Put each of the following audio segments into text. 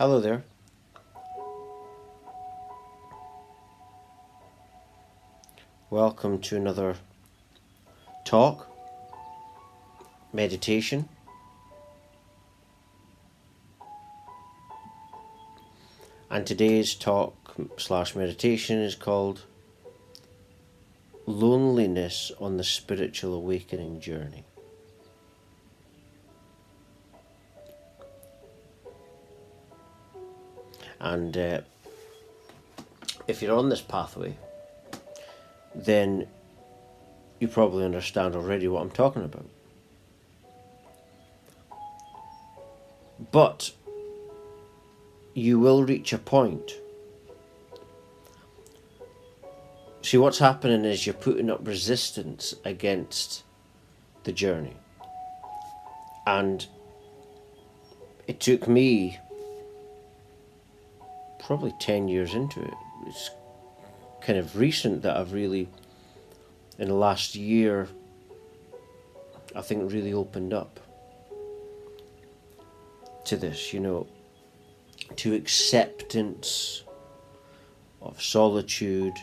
Hello there. Welcome to another talk, meditation. And today's talk slash meditation is called Loneliness on the Spiritual Awakening Journey. And if you're on this pathway, then you probably understand already what I'm talking about. But you will reach a point. See, what's happening is you're putting up resistance against the journey. And it took me probably 10 years into it. It's kind of recent that I've really, in the last year, I think really opened up to this, to acceptance of solitude,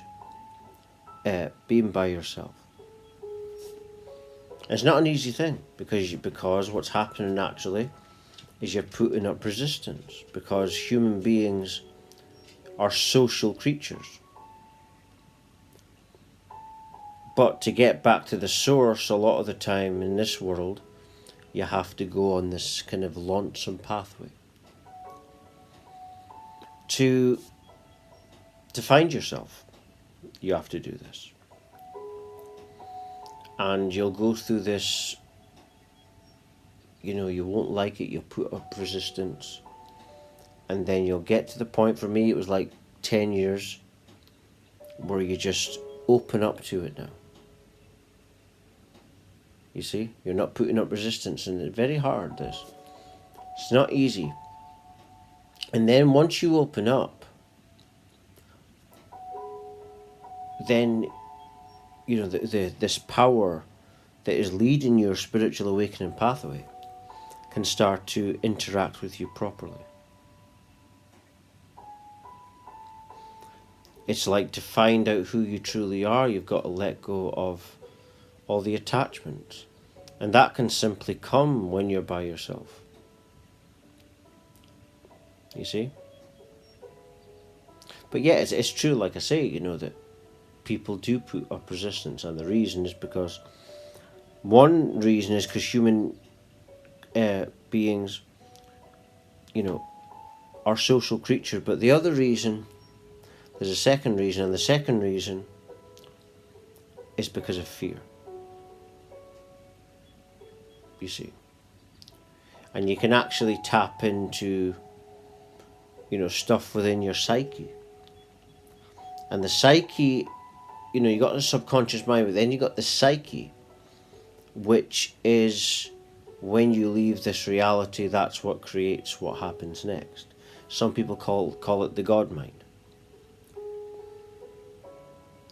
being by yourself. It's not an easy thing because what's happening actually is you're putting up resistance, because human beings are social creatures. But to get back to the source, a lot of the time in this world, you have to go on this kind of lonesome pathway to find yourself. You have to do this, and you'll go through this. You won't like it. You'll put up resistance, and then you'll get to the point. For me, it was like 10 years where you just open up to it now. You see, you're not putting up resistance, and it's very hard. It's not easy. And then once you open up, then this power that is leading your spiritual awakening pathway can start to interact with you properly. It's like, to find out who you truly are, you've got to let go of all the attachments. And that can simply come when you're by yourself. You see? But yeah, it's true, like I say, that people do put up resistance, and the reason is because, one reason is because human beings, are social creatures, but the other reason, there's a second reason, and the second reason is because of fear. You see? And you can actually tap into, stuff within your psyche. And the psyche, you got the subconscious mind, but then you got the psyche, which is, when you leave this reality, that's what creates what happens next. Some people call it the God mind.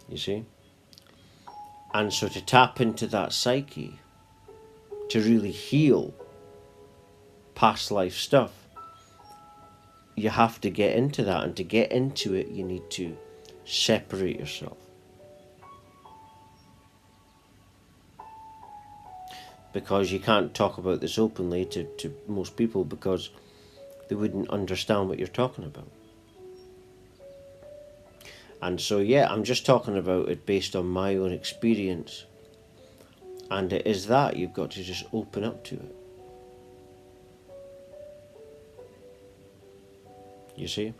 You see? And so to tap into that psyche, to really heal past life stuff, you have to get into that. And to get into it, you need to separate yourself. Because you can't talk about this openly to most people, because they wouldn't understand what you're talking about. And so, yeah, I'm just talking about it based on my own experience. And it is that you've got to just open up to it. You see?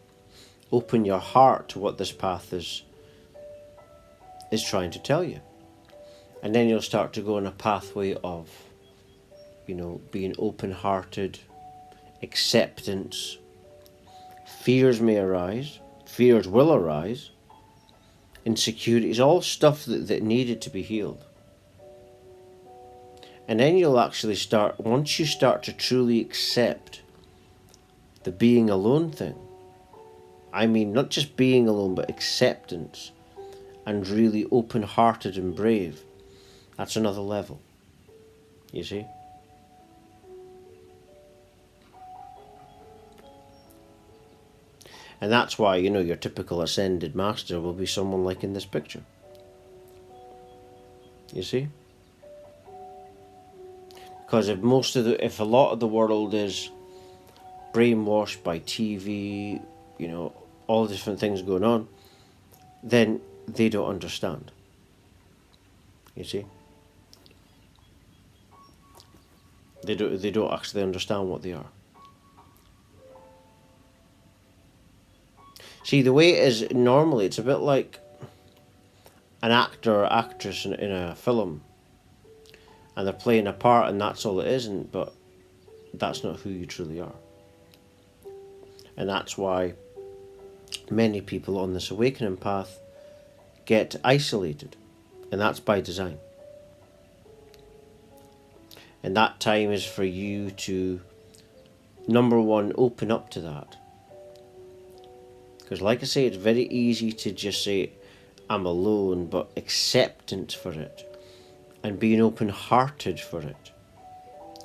Open your heart to what this path is trying to tell you. And then you'll start to go on a pathway of, being open-hearted, acceptance. Fears may arise. Fears will arise. Insecurities, all stuff that needed to be healed. And then you'll actually start, once you start to truly accept the being alone thing, I mean, not just being alone, but acceptance, and really open-hearted and brave, that's another level. You see? And that's why, your typical ascended master will be someone like in this picture. You see? Because if a lot of the world is brainwashed by TV, all the different things going on, then they don't understand. You see? They don't actually understand what they are. See, the way it is normally, it's a bit like an actor or actress in a film, and they're playing a part, and that's all it is, but that's not who you truly are. And that's why many people on this awakening path get isolated, and that's by design. And that time is for you to, number one, open up to that. Because like I say, it's very easy to just say, I'm alone, but acceptance for it and being open-hearted for it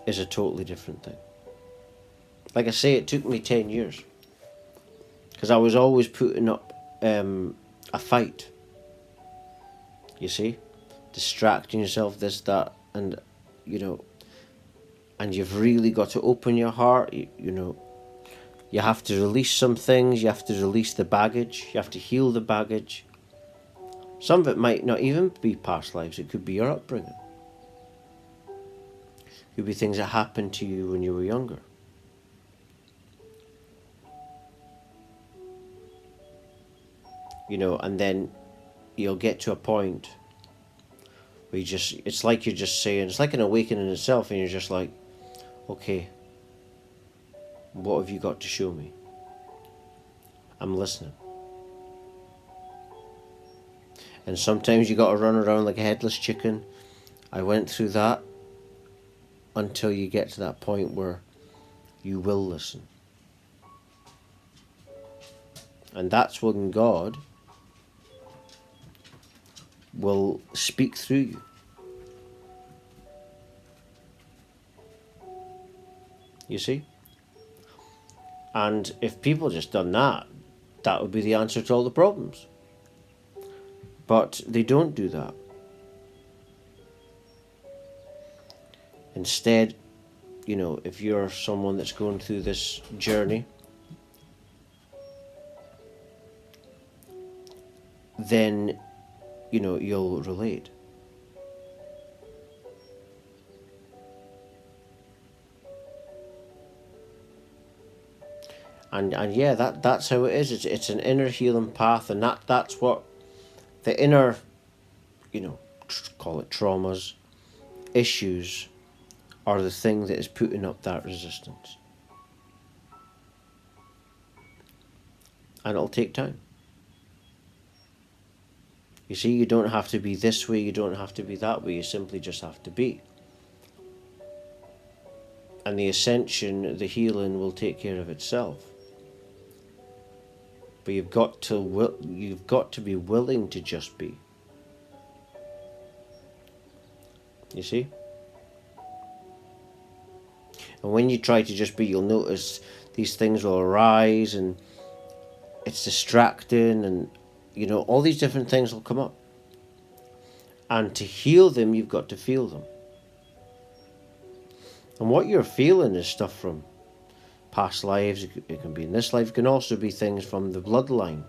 is a totally different thing. Like I say, it took me 10 years. Because I was always putting up a fight. You see? Distracting yourself, this, that, and, and you've really got to open your heart, You have to release some things, you have to release the baggage, you have to heal the baggage. Some of it might not even be past lives, it could be your upbringing. It could be things that happened to you when you were younger. And then you'll get to a point where it's like you're just saying, it's like an awakening in itself, and you're just like, okay, what have you got to show me? I'm listening. And sometimes you got to run around like a headless chicken. I went through that until you get to that point where you will listen. And that's when God will speak through you. You see? And if people just done that, that would be the answer to all the problems. But they don't do that. Instead, if you're someone that's going through this journey, then, you'll relate. And yeah, that's how it is. It's an inner healing path, and that's what the inner, call it traumas, issues, are the thing that is putting up that resistance. And it'll take time. You see, you don't have to be this way, you don't have to be that way, you simply just have to be. And the ascension, the healing will take care of itself. But you've got to be willing to just be. You see? And when you try to just be, you'll notice these things will arise, and it's distracting, and all these different things will come up. And to heal them, you've got to feel them. And what you're feeling is stuff from past lives. It can be in this life. It can also be things from the bloodline,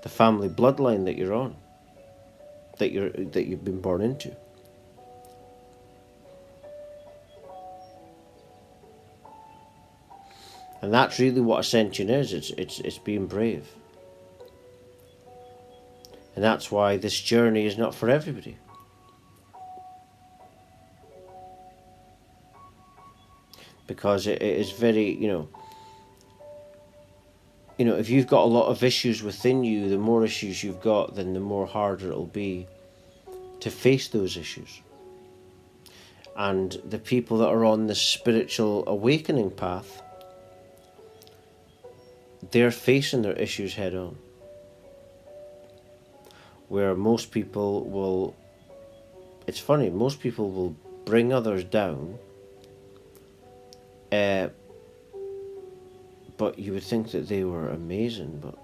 the family bloodline that you're on, that you've been born into. And that's really what ascension is. It's being brave. And that's why this journey is not for everybody. Because it is very, if you've got a lot of issues within you, the more issues you've got, then the more harder it'll be to face those issues. And the people that are on the spiritual awakening path, they're facing their issues head on. Where most people will, it's funny, most people will bring others down, but but you would think that they were amazing, but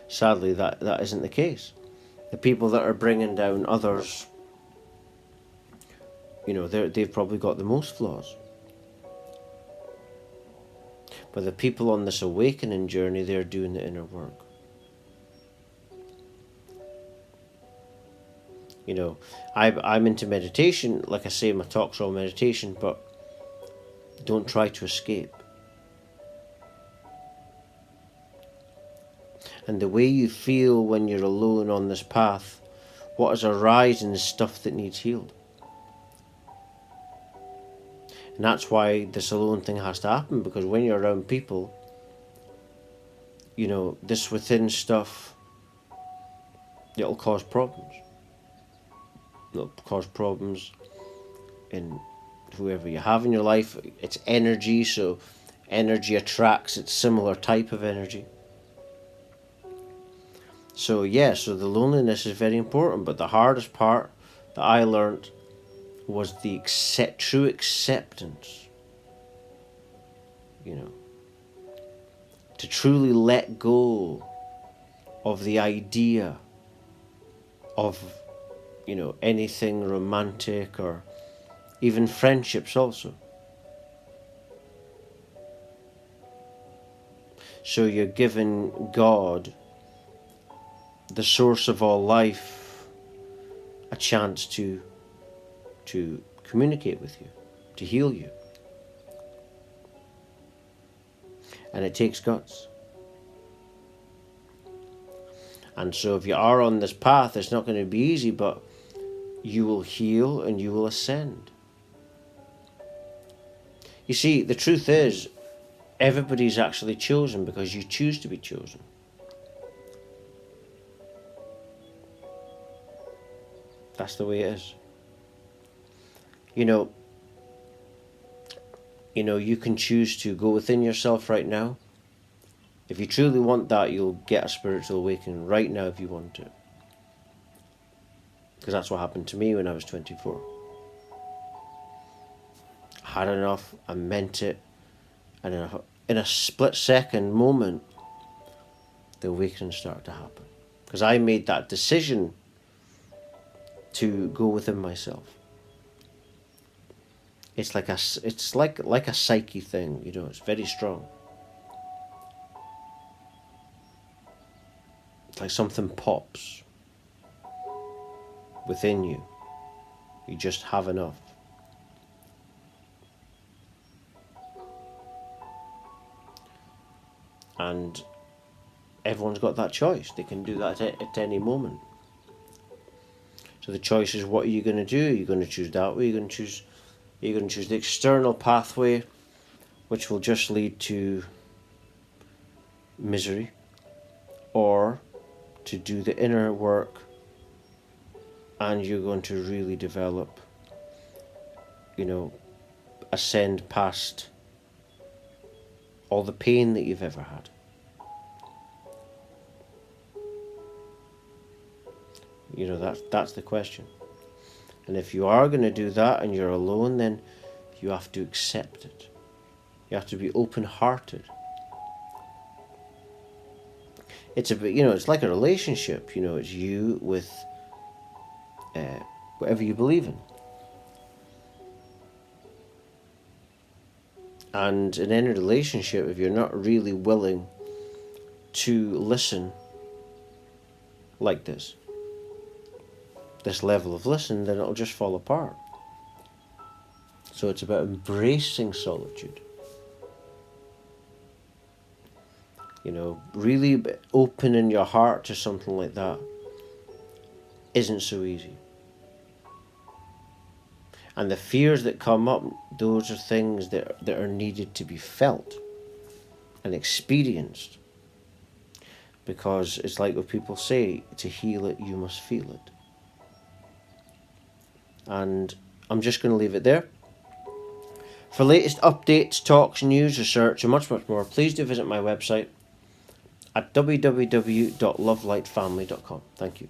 sadly that isn't the case. The people that are bringing down others, they've probably got the most flaws. But the people on this awakening journey, they're doing the inner work. I'm into meditation. Like I say, my talks are all meditation, but don't try to escape. And the way you feel when you're alone on this path, what is arising is stuff that needs healed. And that's why this alone thing has to happen, because when you're around people, this within stuff, it'll cause problems. It'll cause problems in whoever you have in your life. It's energy, so energy attracts its similar type of energy. So the loneliness is very important, but the hardest part that I learned was the true acceptance. To truly let go of the idea of, anything romantic or even friendships also. So you're giving God, the source of all life, a chance to communicate with you, to heal you. And it takes guts. And so if you are on this path, it's not going to be easy, but you will heal and you will ascend. You see, the truth is, everybody's actually chosen because you choose to be chosen. That's the way it is. You can choose to go within yourself right now. If you truly want that, you'll get a spiritual awakening right now if you want it. Because that's what happened to me when I was 24. I had enough, I meant it, and in a split second moment, the awakening started to happen. Because I made that decision to go within myself. It's like a psyche thing, it's very strong. It's like something pops within you. You just have enough. And everyone's got that choice. They can do that at any moment. So the choice is, what are you going to do? Are you going to choose that way? Are you going to choose the external pathway, which will just lead to misery, or to do the inner work, and you're going to really develop, ascend past all the pain that you've ever had. That's the question. And if you are going to do that and you're alone, then you have to accept it. You have to be open-hearted. It's a bit, it's like a relationship. It's you with whatever you believe in. And in any relationship, if you're not really willing to listen like this level of listen, then it'll just fall apart. So it's about embracing solitude. Really opening your heart to something like that isn't so easy. And the fears that come up, those are things that are needed to be felt and experienced. Because it's like what people say, to heal it, you must feel it. And I'm just going to leave it there. For latest updates, talks, news, research, and much, much more, please do visit my website at www.lovelightfamily.com. Thank you.